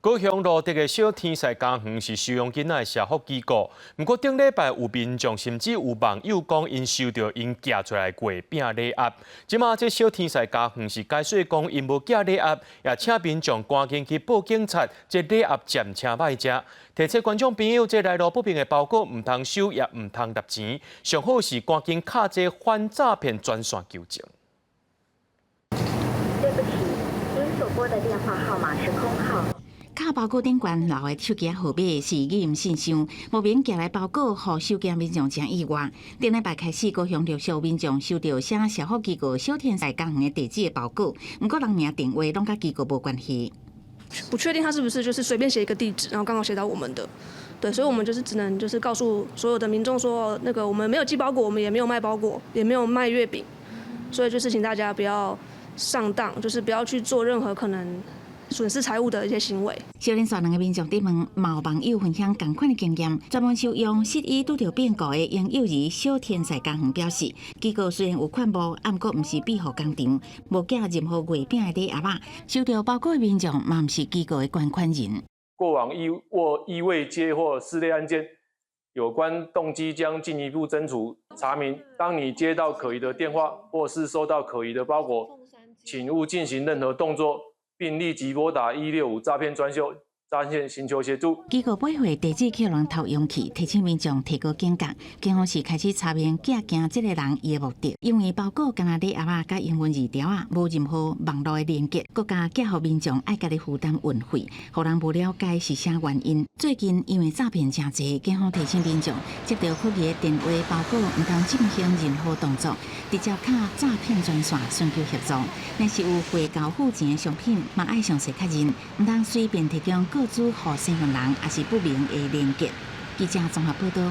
高雄路德的小天使家园是收容囡仔的社福机构，不过顶礼拜有民众甚至有网友讲因收到因寄出来的月饼礼盒。即马这小天使家园是解说讲因无寄礼盒，也请民众赶紧去报警察，这礼盒暂且卖食。提醒观众朋友，这来路不明的包裹唔通收，也唔通纳钱，上好是赶紧卡这反诈骗专线求证。对不起，您所拨的电话号码是空号。卡包裹顶悬留的手机号码是语音信箱，无明寄来包裹，互收件民众真意外。顶礼拜开始，高雄陆续民众收到写社福机构小天使家园的地址的包裹，不过人名电话拢甲机构无关系。不确定他是不是就是随便写一个地址，然后刚好写到我们的，对，所以我们就是只能就是告诉所有的民众说，那个我们没有寄包裹，我们也没有卖包裹，也没有卖月饼，所以就是请大家不要上当，就是不要去做任何可能损失财物的一些行为。小林线两个民众伫问，嘛有网友分享同款的经验，专门收用失忆拄着变故的婴幼儿小天使家园表示，机构虽然有款务，但毋过毋是庇护工厂，无寄任何月饼的礼盒仔。收到包裹的民众嘛毋是机构的捐款人。过往意未接获4类案件，有关动机将进一步侦除查明。当你接到可疑的电话或是收到可疑的包裹，请勿进行任何动作，并立即拨打165诈骗专线寻求协助。机构买回地址客人偷用去，提醒民众提高警觉。警方是开始查明寄件这个人伊的目的，因为包裹干那礼盒仔甲英文字条啊，无任何网络的连接，国家寄予民众爱家己负担运费，互人无了解是啥原因。最近因为诈骗真侪，警方提醒民众接到可疑的电话包裹，毋通进行任何动作，直接卡诈骗专线寻求协助。若是有回交付钱的商品，嘛爱详细确认，毋通随便提供。告知互身份人，也是不明的连结。记者综合报道。